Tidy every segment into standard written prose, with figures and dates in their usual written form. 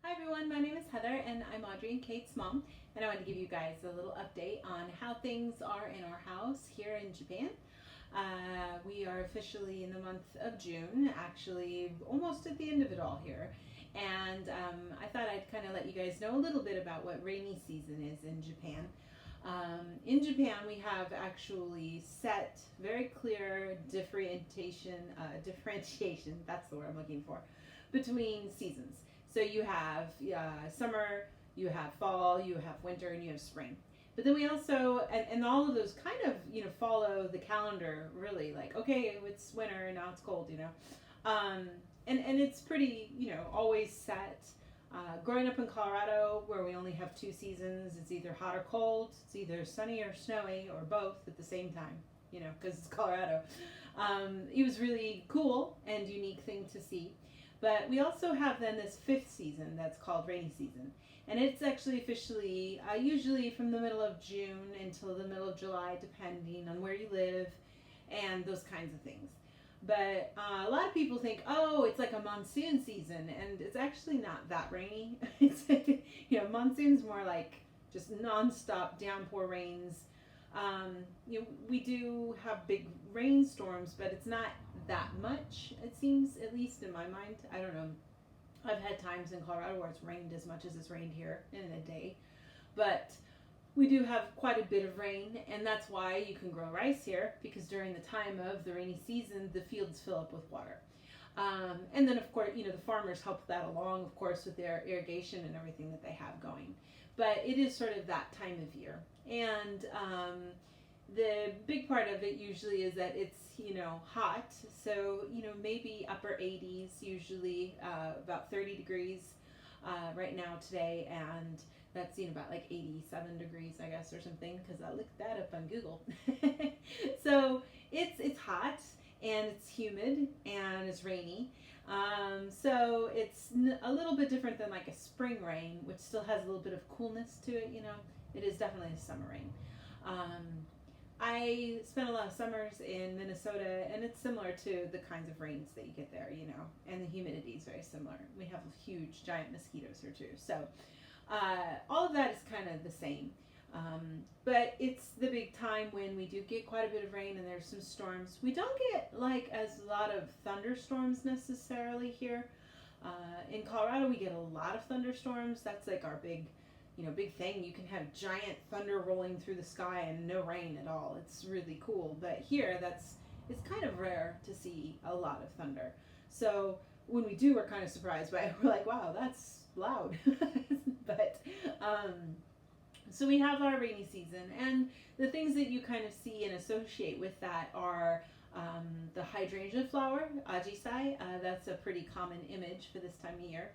Hi everyone, my name is Heather and I'm Audrey and Kate's mom, and I want to give you guys a little update on how things are in our house here in Japan. We are officially in the month of June, actually almost at the end of it all here, and I thought I'd kind of let you guys know a little bit about what rainy season is in Japan. In Japan, we have actually set very clear differentiation, that's the word I'm looking for, between seasons. So you have summer, you have fall, you have winter, and you have spring. But then we also, and all of those kind of, follow the calendar really, like, okay, it's winter, now it's cold, and it's pretty, always set. Growing up in Colorado, where we only have two seasons, it's either hot or cold, it's either sunny or snowy, or both at the same time, because it's Colorado. It was really cool and unique thing to see. But we also have then this fifth season that's called rainy season. And it's actually officially usually from the middle of June until the middle of July, depending on where you live and those kinds of things. But a lot of people think, oh, it's like a monsoon season, and it's actually not that rainy. It's, monsoon's more like just nonstop downpour rains. We do have big rainstorms, but it's not that much, it seems, at least in my mind. I don't know. I've had times in Colorado where it's rained as much as it's rained here in a day. But we do have quite a bit of rain, and that's why you can grow rice here, because during the time of the rainy season, the fields fill up with water. And then, of course, the farmers help that along, of course, with their irrigation and everything that they have going. But it is sort of that time of year. And the big part of it usually is that it's, hot. So, maybe upper 80s, usually about 30 degrees right now today. And that's, about like 87 degrees, I guess, or something, because I looked that up on Google. So it's hot and it's humid and it's rainy. So it's a little bit different than like a spring rain, which still has a little bit of coolness to it. It is definitely a summer rain. I spent a lot of summers in Minnesota, and it's similar to the kinds of rains that you get there, and the humidity is very similar. We have huge, giant mosquitoes here too. So all of that is kind of the same. But it's the big time when we do get quite a bit of rain and there's some storms. We don't get like as a lot of thunderstorms necessarily here. In Colorado, we get a lot of thunderstorms. That's like our big thing. You can have giant thunder rolling through the sky and no rain at all. It's really cool. But here, it's kind of rare to see a lot of thunder. So when we do, we're kind of surprised by it. We're like, wow, that's loud. But so we have our rainy season, and the things that you kind of see and associate with that are the hydrangea flower, ajisai. That's a pretty common image for this time of year.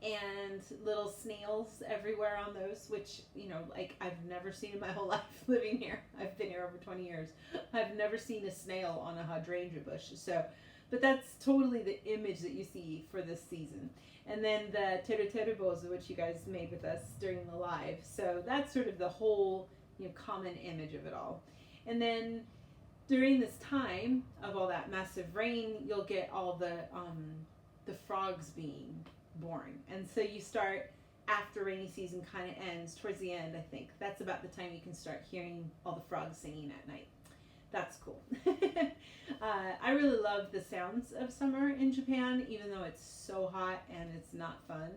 And little snails everywhere on those, which, like I've never seen in my whole life living here. I've been here over 20 years. I've never seen a snail on a hydrangea bush. So, but that's totally the image that you see for this season. And then the teruterubozu, which you guys made with us during the live. So that's sort of the whole, common image of it all. And then during this time of all that massive rain, you'll get all the frogs being born. And so you start after rainy season kind of ends, towards the end, I think. That's about the time you can start hearing all the frogs singing at night. That's cool. I really love the sounds of summer in Japan, even though it's so hot and it's not fun.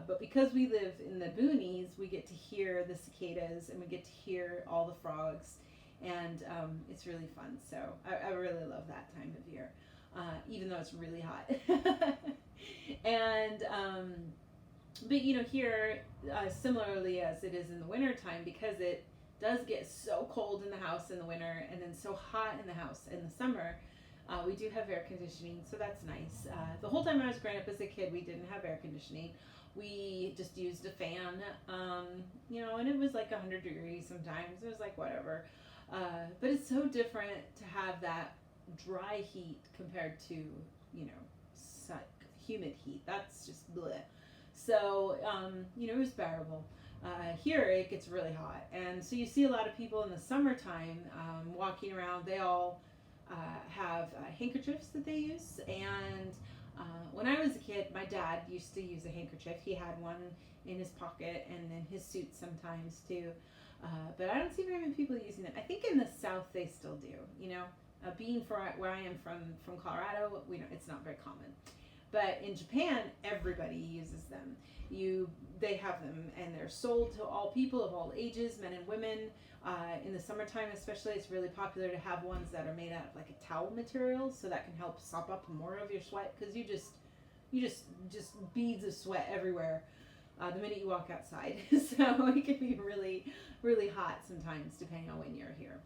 But because we live in the boonies, we get to hear the cicadas and we get to hear all the frogs. And it's really fun. So I really love that time of year, even though it's really hot. And but here, similarly as it is in the winter time, because it does get so cold in the house in the winter and then so hot in the house in the summer, we do have air conditioning, so that's nice. The whole time I was growing up as a kid, we didn't have air conditioning. We just used a fan, and it was like 100 degrees sometimes. It was like whatever. But it's so different to have that dry heat compared to, humid heat. That's just bleh. So, it was bearable. Here it gets really hot, and so you see a lot of people in the summertime walking around. They all have handkerchiefs that they use, and When I was a kid, my dad used to use a handkerchief. He had one in his pocket and in his suit sometimes too. But I don't see very many people using it. I think in the South they still do. Being where I am from Colorado, it's not very common. But in Japan, everybody uses them. They have them, and they're sold to all people of all ages, men and women. In the summertime, especially, it's really popular to have ones that are made out of like a towel material, so that can help sop up more of your sweat, because you just beads of sweat everywhere the minute you walk outside. So it can be really, really hot sometimes, depending on when you're here.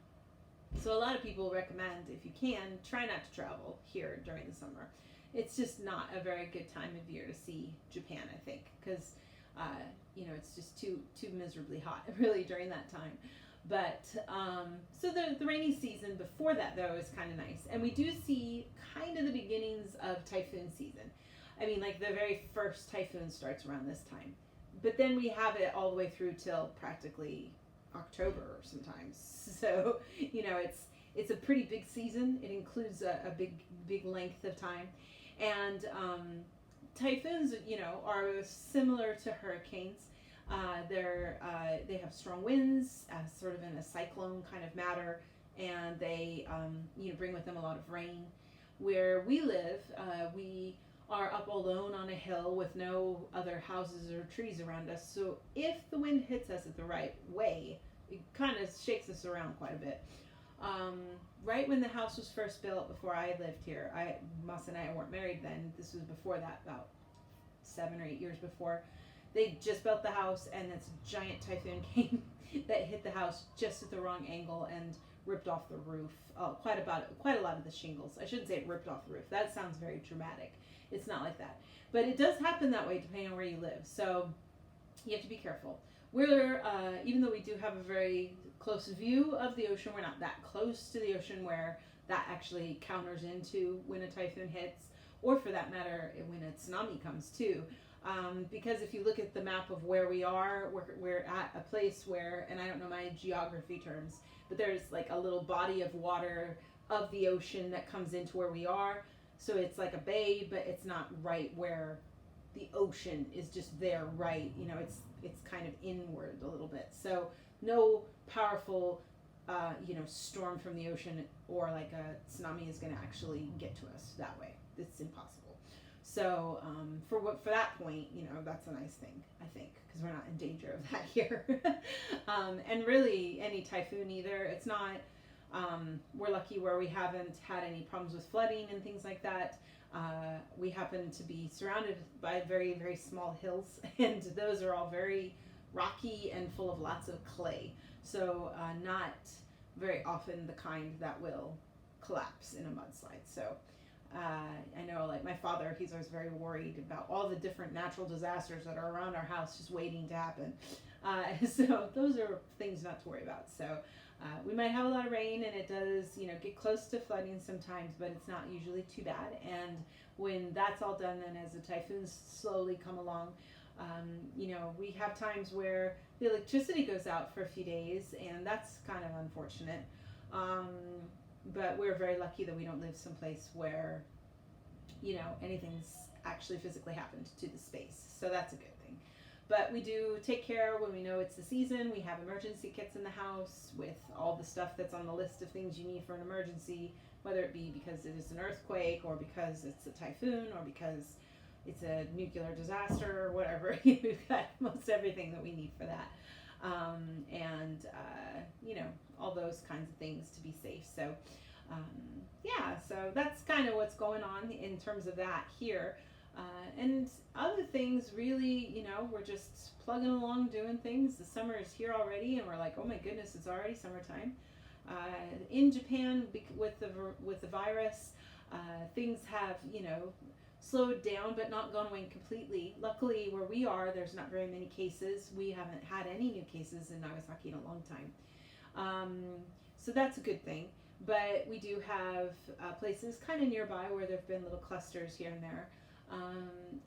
So a lot of people recommend, if you can, try not to travel here during the summer. It's just not a very good time of year to see Japan, I think, because it's just too miserably hot really during that time. But so the rainy season before that, though, is kind of nice, and we do see kind of the beginnings of typhoon season. I mean, like the very first typhoon starts around this time, but then we have it all the way through till practically October sometimes. So it's a pretty big season. It includes a big length of time, and typhoons are similar to hurricanes. They have strong winds, sort of in a cyclone kind of matter, and they bring with them a lot of rain. Where we live, we are up alone on a hill with no other houses or trees around us. So if the wind hits us at the right way, it kind of shakes us around quite a bit. Right when the house was first built, before I lived here, Moss and I weren't married then. This was before that, about 7 or 8 years before. They just built the house, and this giant typhoon came that hit the house just at the wrong angle and ripped off the roof. Quite a lot of the shingles. I shouldn't say it ripped off the roof. That sounds very dramatic. It's not like that, but it does happen that way depending on where you live. So you have to be careful. We're even though we do have a very close view of the ocean, we're not that close to the ocean where that actually counters into when a typhoon hits, or for that matter, when a tsunami comes too. Because if you look at the map of where we are, we're at a place where, and I don't know my geography terms, but there's like a little body of water of the ocean that comes into where we are. So it's like a bay, but it's not right where the ocean is just there, right? It's kind of inward a little bit. So no powerful, storm from the ocean or like a tsunami is going to actually get to us that way. It's impossible. So for that point, that's a nice thing, I think, because we're not in danger of that here. And really, any typhoon either. It's not. We're lucky where we haven't had any problems with flooding and things like that. We happen to be surrounded by very, very small hills, and those are all very rocky and full of lots of clay. So not very often the kind that will collapse in a mudslide. So I know, like my father, he's always very worried about all the different natural disasters that are around our house just waiting to happen. So those are things not to worry about. So we might have a lot of rain, and it does, get close to flooding sometimes, but it's not usually too bad. And when that's all done, then as the typhoons slowly come along, we have times where the electricity goes out for a few days, and that's kind of unfortunate. But we're very lucky that we don't live someplace where, anything's actually physically happened to the space. So that's a good thing. But we do take care when we know it's the season. We have emergency kits in the house with all the stuff that's on the list of things you need for an emergency, whether it be because it is an earthquake or because it's a typhoon or because it's a nuclear disaster or whatever. We've got most everything that we need for that. All those kinds of things to be safe. So, so that's kind of what's going on in terms of that here. And other things, really, we're just plugging along, doing things. The summer is here already, and we're like, oh my goodness, it's already summertime. In Japan, with the virus, things have, slowed down, but not gone away completely. Luckily, where we are, there's not very many cases. We haven't had any new cases in Nagasaki in a long time. So that's a good thing. But we do have places kind of nearby where there have been little clusters here and there.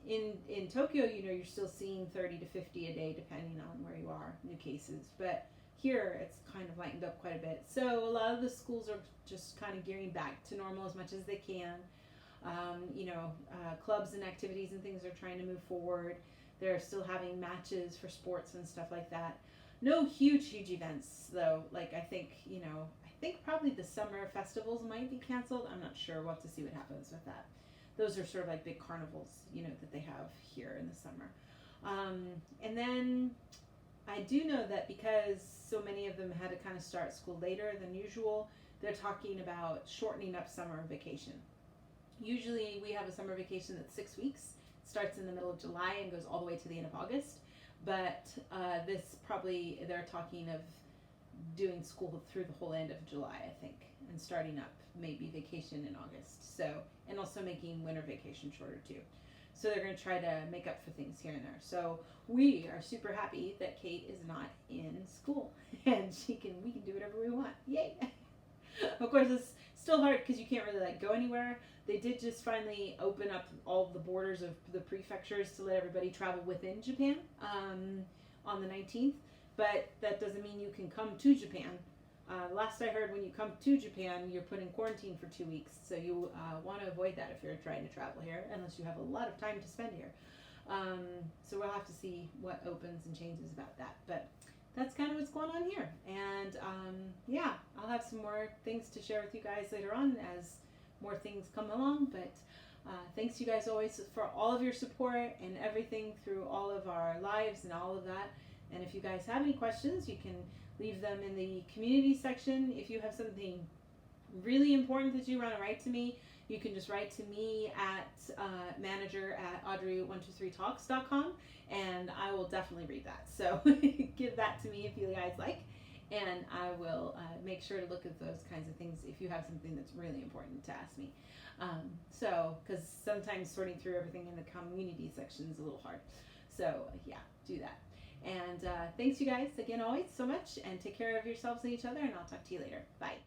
In Tokyo, you're still seeing 30 to 50 a day, depending on where you are, new cases. But here, it's kind of lightened up quite a bit. So a lot of the schools are just kind of gearing back to normal as much as they can. Clubs and activities and things are trying to move forward. They're still having matches for sports and stuff like that. No huge events though. Like I think probably the summer festivals might be canceled. I'm not sure. We'll have to see what happens with that. Those are sort of like big carnivals, that they have here in the summer. And then I do know that because so many of them had to kind of start school later than usual, they're talking about shortening up summer vacation. Usually we have a summer vacation that's 6 weeks. It starts in the middle of July and goes all the way to the end of August. But this probably, they're talking of doing school through the whole end of July, I think, and starting up maybe vacation in August. So, and also making winter vacation shorter too. So they're going to try to make up for things here and there. So we are super happy that Kate is not in school and we can do whatever we want. Yay! Of course, it's still hard because you can't really go anywhere. They did just finally open up all the borders of the prefectures to let everybody travel within Japan on the 19th. But that doesn't mean you can come to Japan. Last I heard, when you come to Japan, you're put in quarantine for 2 weeks. So you want to avoid that if you're trying to travel here, unless you have a lot of time to spend here. So we'll have to see what opens and changes about that. But that's kind of what's going on here. And I'll have some more things to share with you guys later on as more things come along. But thanks you guys always for all of your support and everything through all of our lives and all of that. And if you guys have any questions, you can leave them in the community section. If you have something really important that you want to write to me, you can just write to me at manager@audrey123talks.com, and I will definitely read that. So give that to me if you guys like, and I will make sure to look at those kinds of things if you have something that's really important to ask me. Because sometimes sorting through everything in the community section is a little hard. So do that. And thanks you guys again always so much, and take care of yourselves and each other, and I'll talk to you later. Bye.